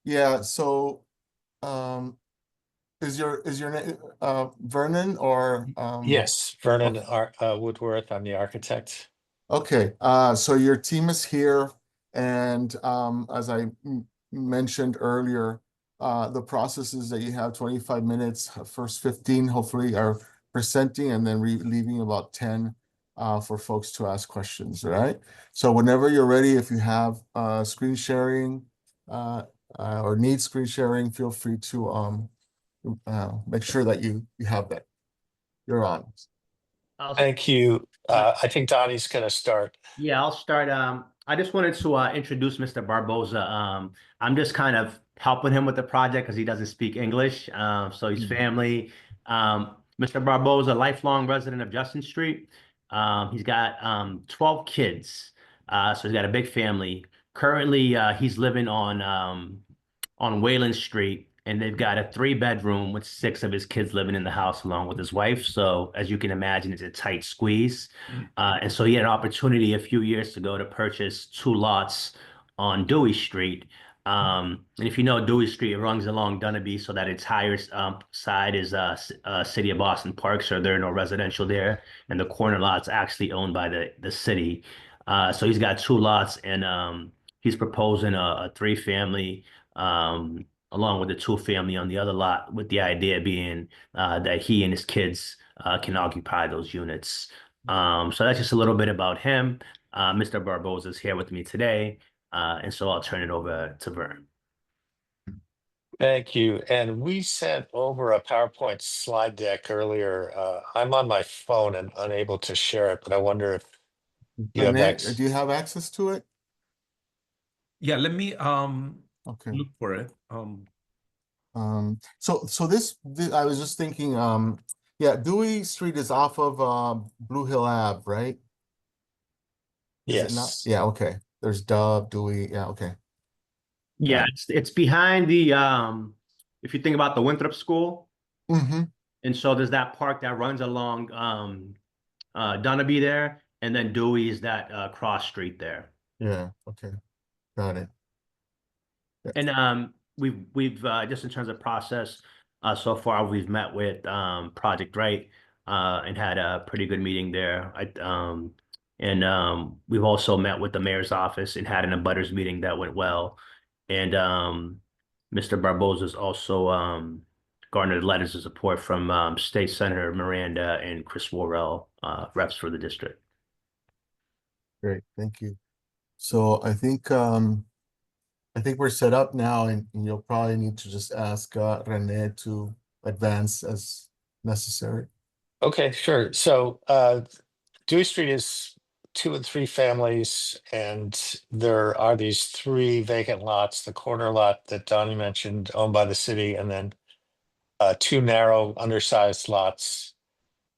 Yeah, so um is your name Vernon or Yes, Vernon okay. Woodworth. I'm the architect. Okay, so your team is here, and as I mentioned earlier, the process is that you have 25 minutes, first 15 hopefully are presenting, and then leaving about 10 for folks to ask questions, all right? So whenever you're ready, if you have screen sharing uh, or need screen sharing, feel free to make sure that you have that. You're on. I'll, Thank you. uh, I think Donnie's going to start. yeah, I'll start. I just wanted to introduce Mr. Barboza. I'm just kind of helping him with the project because he doesn't speak English. So he's Mm. family. Mr. Barboza, lifelong resident of Justin Street. He's got 12 kids. So he's got a big family. Currently, he's living on Wayland Street, and they've got a three-bedroom with six of his kids living in the house along with his wife. So as you can imagine, it's a tight squeeze. And so he had an opportunity a few years ago to purchase two lots on Dewey Street. And if you know Dewey Street, it runs along Dunabee, so that entire side is City of Boston Park, so there are no residential there, and the corner lot's actually owned by the city. So he's got two lots, and he's proposing a three-family along with the two-family on the other lot, with the idea being that he and his kids can occupy those units. So that's just a little bit about him. Mr. Barboza is here with me today, and so I'll turn it over to Vern. Thank you. And we sent over a PowerPoint slide deck earlier. I'm on my phone and unable to share it, but I wonder if you have Renee, do access. you have access to it? Yeah, let me Okay. look for it. So this I was just thinking, yeah, Dewey Street is off of Blue Hill Ave, right? Is it not? Yes. Yeah, okay. There's Dub, Dewey. Yeah, okay. Yeah, Got it. it's behind the if you think about the Winthrop School, Mm-hmm. and so there's that park that runs along Dunabee there, and then Dewey is that cross street there. Yeah, okay. Got it. Yeah. And we've just in terms of process, so far we've met with Project Right and had a pretty good meeting there. We've also met with the mayor's office and had an abutters meeting that went well. And Mr. Barboza's also garnered letters of support from State Senator Miranda and Chris Worrell, reps for the district. Great, thank you. So I think we're set up now, and you'll probably need to just ask Renee to advance as necessary. Okay, sure. So Dewey Street is 2 and 3 families, and there are these 3 vacant lots, the corner lot that Donnie mentioned, owned by the city, and then 2 narrow, undersized lots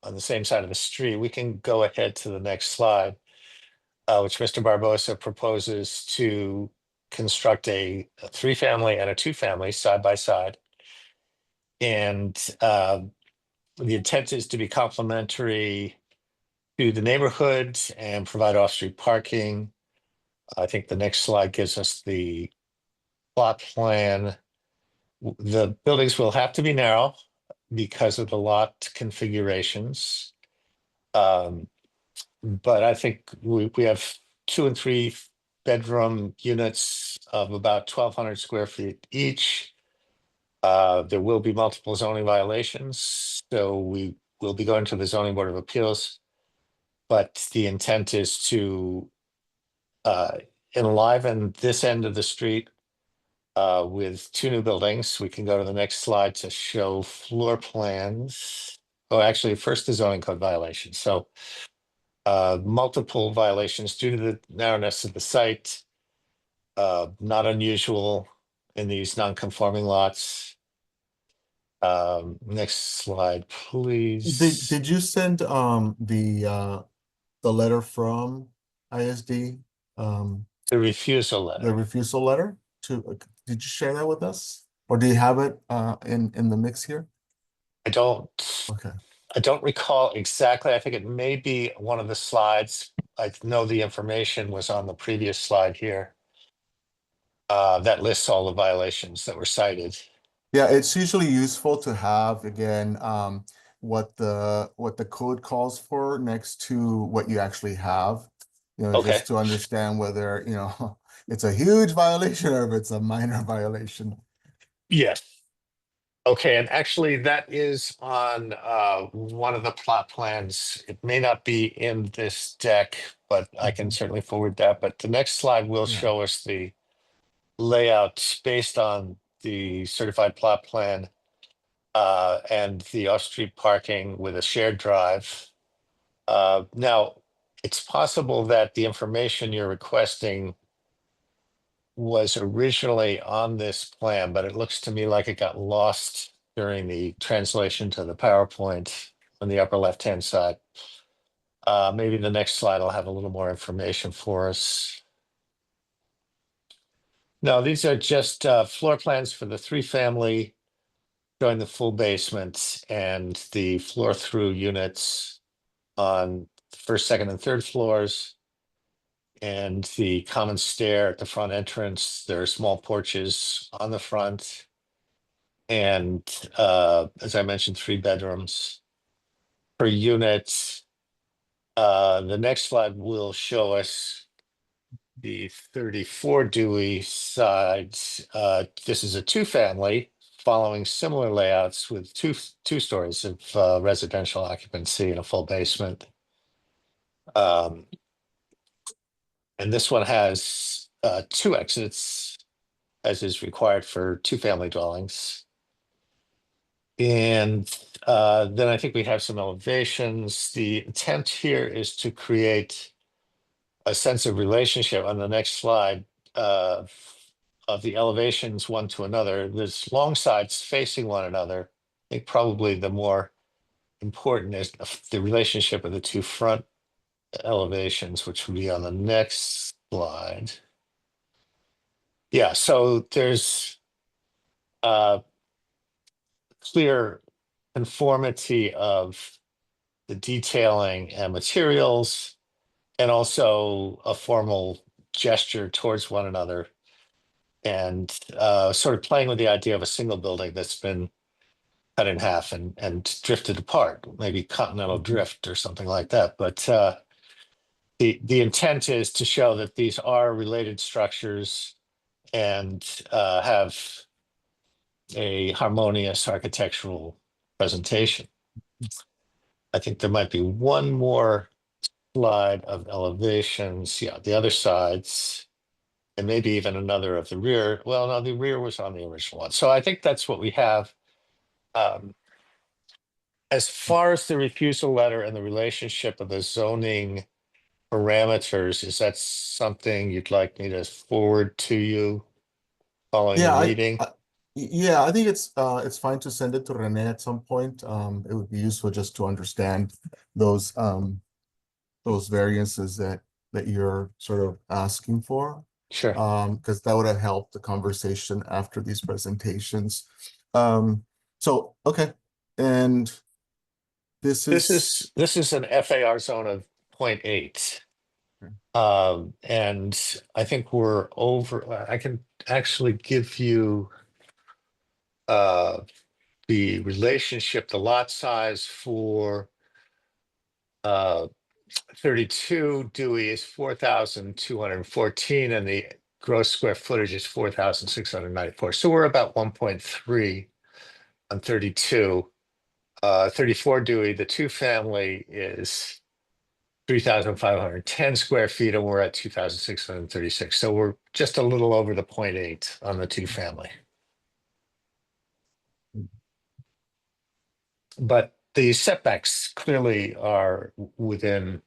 on the same side of the street. We can go ahead to the next slide, which Mr. Barbosa proposes to construct a 3-family and a 2-family side by side. And the intent is to be complementary to the neighborhood and provide off-street parking. I think the next slide gives us the plot plan. The buildings will have to be narrow because of the lot configurations. But I think we have 2 and 3 bedroom units of about 1,200 square feet each. There will be multiple zoning violations, so we will be going to the Zoning Board of Appeals. But the intent is to enliven this end of the street with 2 new buildings. We can go to the next slide to show floor plans. Oh, actually, first the zoning code violations. So multiple violations due to the narrowness of the site, not unusual in these non-conforming lots. Next slide, please. Did you send the letter from ISD, The refusal the letter. refusal letter to did you share that with us? Or do you have it in the mix here? I don't Okay. I don't recall exactly. I think it may be one of the slides. I know the information was on the previous slide here. that lists all the violations that were cited. Yeah, it's usually useful to have, again, what the code calls for next to what you actually have. Okay. Just to understand whether, it's a huge violation or if it's a minor violation. Yes. Okay, and actually that is on one of the plot plans. It may not be in this deck, but I can certainly forward that. But the next slide will Yeah. show us the layout based on the certified plot plan and the off-street parking with a shared drive. Now, it's possible that the information you're requesting was originally on this plan, but it looks to me like it got lost during the translation to the PowerPoint on the upper left-hand side. Maybe the next slide will have a little more information for us. No, these are just floor plans for the 3-family showing the full basement and the floor through units on the first, second, and third floors. And the common stair at the front entrance. There are small porches on the front. And as I mentioned, 3 bedrooms per unit. The next slide will show us the 34 Dewey sides. This is a 2-family following similar layouts with two stories of residential occupancy and a full basement. And this one has 2 exits, as is required for 2-family dwellings. And then I think we have some elevations. The intent here is to create a sense of relationship on the next slide of the elevations one to another. There's long sides facing one another. I think probably the more important is the relationship of the 2 front elevations, which would be on the next slide. Yeah, so there's clear conformity of the detailing and materials, and also a formal gesture towards one another, and sort of playing with the idea of a single building that's been cut in half and drifted apart, maybe continental drift or something like that. But the intent is to show that these are related structures and have a harmonious architectural presentation. I think there might be one more slide of elevations. Yeah, the other sides, and maybe even another of the rear. Well, no, the rear was on the original one. So I think that's what we have. As far as the refusal letter and the relationship of the zoning parameters, is that something you'd like me to forward to you following the Yeah, meeting? I think it's fine to send it to Renee at some point. It would be useful just to understand those variances that you're sort of asking for. Sure. Because that would have helped the conversation after these presentations. So okay, and this is an FAR zone of 0.8. And I think we're over. I can actually give you the relationship, the lot size for 32 Dewey is 4,214, and the gross square footage is 4,694. So we're about 1.3 on 32. 34 Dewey, the 2-family is 3,510 square feet, and we're at 2,636. So we're just a little over the 0.8 on the 2-family. But the setbacks clearly are within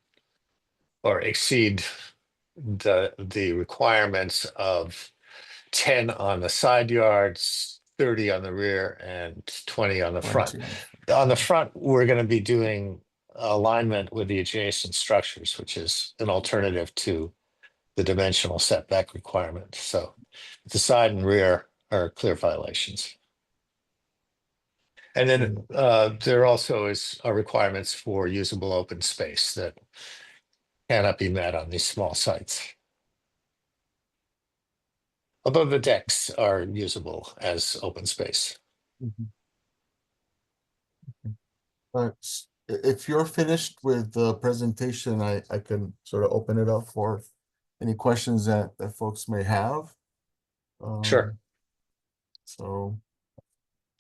or exceed the requirements of 10 on the side yards, 30 on the rear, and 20 on the front. 20. On the front, we're going to be doing alignment with the adjacent structures, which is an alternative to the dimensional setback requirement. So the side and rear are clear violations. And then there also are requirements for usable open space that cannot be met on these small sites. although the decks are usable as open space. Mhm. But if you're finished with the presentation, I can sort of open it up for any questions that folks may have. Sure. So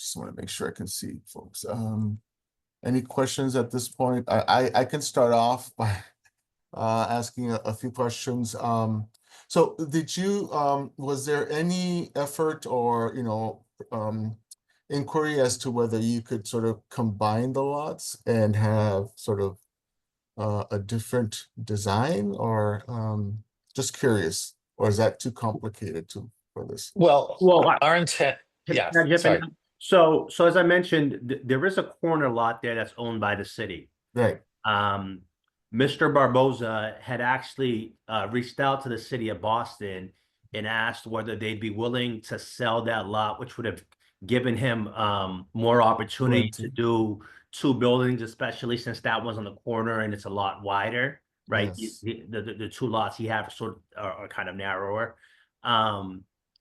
just want to make sure I can see folks. Any questions at this point? I can start off by asking a few questions. So did you, was there any effort or, inquiry as to whether you could sort of combine the lots and have sort of a different design, or just curious, or is that too complicated for this? Well, Well, our intent, Can yeah, I jump in? sorry. So as I mentioned, there is a corner lot there that's owned by the city. Right. Mr. Barboza had actually reached out to the city of Boston and asked whether they'd be willing to sell that lot, which would have given him more opportunity to do two buildings, especially since that one's on the corner and it's a lot wider, right? Yes. The two lots he had sort of are kind of narrower.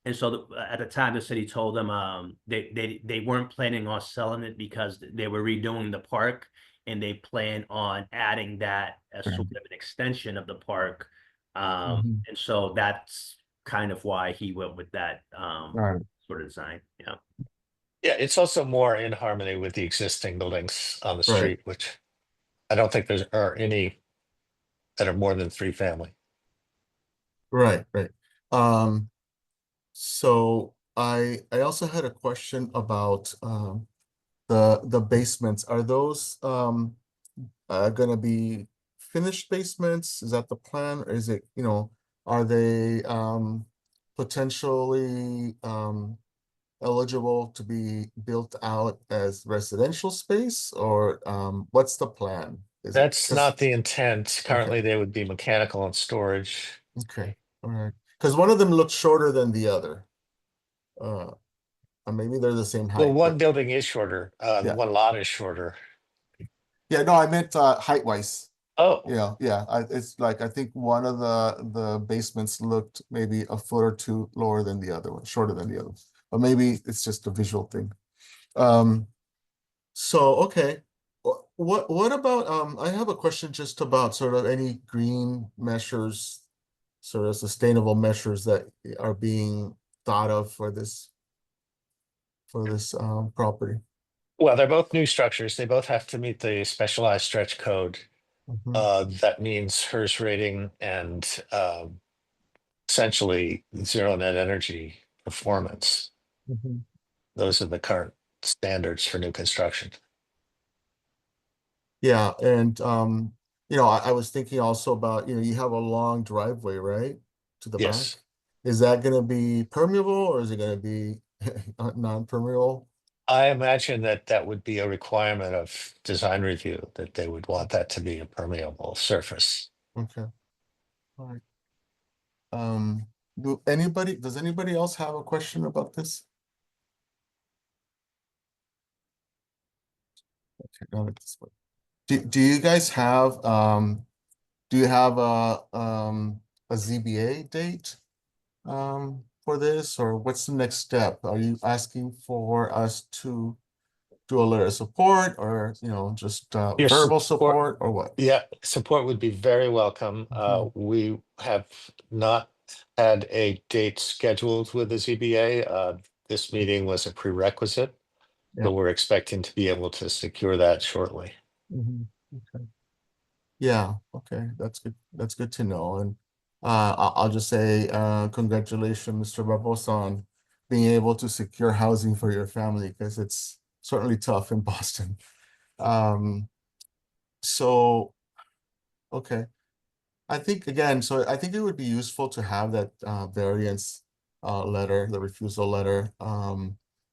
And so at the time, the city told them they weren't planning on selling it because they were redoing the park, and they plan on adding that as sort of an extension of the park. Mhm. And so that's kind of why he went with that Right. sort of design. Yeah. Yeah, it's also more in harmony with the existing buildings on the Right. street, which I don't think there are any that are more than 3 family. Right. So I also had a question about the basements. Are those gonna be finished basements? Is that the plan? Or is it, are they potentially eligible to be built out as residential space, or what's the plan? Is it That's because not the intent. Currently, they would be mechanical and storage. okay, all right. Because one of them looks shorter than the other. Or maybe they're the same Well, height, one but building is shorter. The yeah. one lot is shorter. Yeah, no, I meant height wise. Oh, It's like I think one of the basements looked maybe a foot or two lower than the other one, shorter than the other. But maybe it's just a visual thing. So okay. What about I have a question just about sort of any green measures, sort of sustainable measures that are being thought of for this property. well, they're both new structures. They both have to meet the specialized stretch code. Mhm. That means HERS rating and essentially zero net energy performance. Mhm. Those are the current standards for new construction. Yeah, and I was thinking also about, you have a long driveway, right? To the back. Yes. Is that gonna be permeable, or is it gonna be non-permeable? I imagine that that would be a requirement of design review, that they would want that to be a permeable surface. Okay. All right. Does anybody else have a question about this? Okay, got it this way. Do you guys have do you have a ZBA date for this, or what's the next step? Are you asking for us to do a letter of support, or just Your verbal support, support, or what? yeah, support would be very welcome. Mhm. We have not had a date scheduled with the ZBA. This meeting was a prerequisite, Yeah. so we're expecting to be able to secure that shortly. Mhm. Okay. Yeah, okay, that's good. That's good to know. And I'll just say congratulations, Mr. Barbosa, on being able to secure housing for your family, because it's certainly tough in Boston. So okay. I think again, so I think it would be useful to have that variance letter, the refusal letter.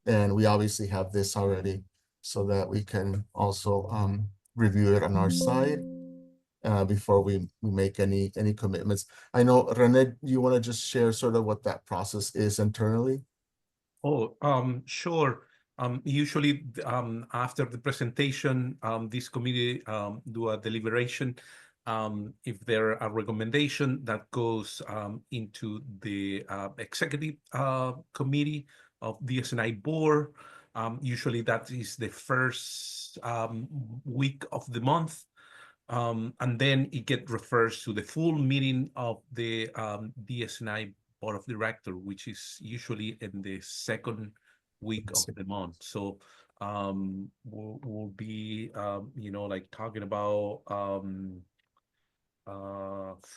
And we obviously have this already, so that we can also review it on our side before we make any commitments. I know, Rene, you want to just share sort of what that process is internally? Oh, sure. Usually, after the presentation, this committee do a deliberation, If there are recommendation that goes into the executive committee of DSNI board, usually that is the first week of the month. And then it get refers to the full meeting of the DSNI board of director, which is usually in the second week of the month. So we'll be like talking about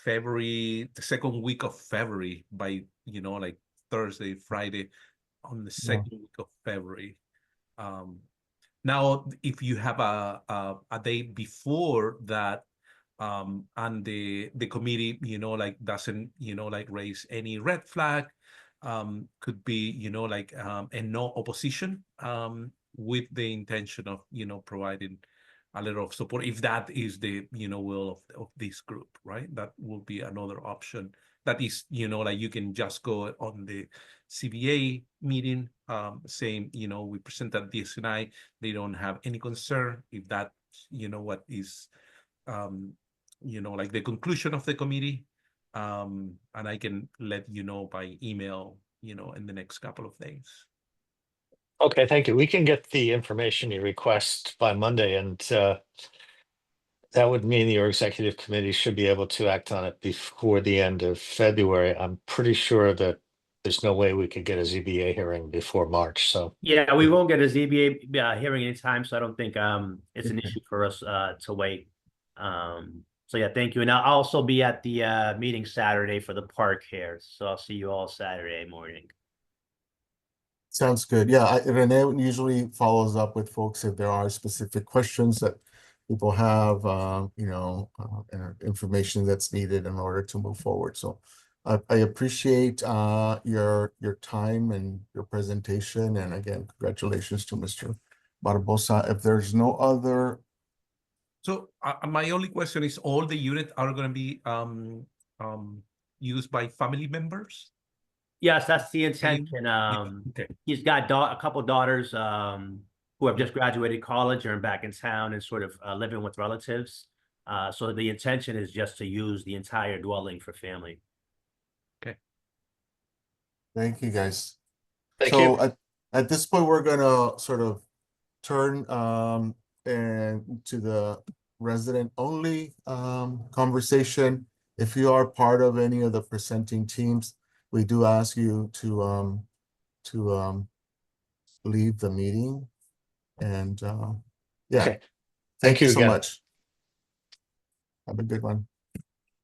February, the second week of February, by like Thursday, Friday, on the second week of February. Now, if you have a day before that, and the committee, like doesn't, like raise any red flag, could be, like a no opposition, with the intention of, providing a letter of support, if that is the, will of this group, right? That will be another option. That is, like you can just go on the CBA meeting, saying, we presented DSNI, they don't have any concern. If that, what is, like the conclusion of the committee, and I can let you know by email, in the next couple of days. Okay, thank you. We can get the information you request by Monday, and that would mean your executive committee should be able to act on it before the end of February. I'm pretty sure that there's no way we could get a ZBA hearing before March, so. Yeah, we won't get a ZBA hearing anytime, so I don't think it's an issue for us to wait. So yeah, thank you. And I'll also be at the meeting Saturday for the park here. So I'll see you all Saturday morning. Sounds good. Yeah, Renee usually follows up with folks if there are specific questions that people have, and information that's needed in order to move forward. So I appreciate your time and your presentation. And again, congratulations to Mr. Barbosa. If there's no other. So my only question is, all the units are going to be used by family members? Yes, that's the intention. Okay. He's got a couple daughters who have just graduated college, are back in town and sort of living with relatives. So the intention is just to use the entire dwelling for family. Okay. Thank you, guys. Thank you. So at this point, we're gonna sort of turn and to the resident only conversation. If you are part of any of the presenting teams, we do ask you to leave the meeting. And yeah, Okay. thank you so again. much. Have a good one.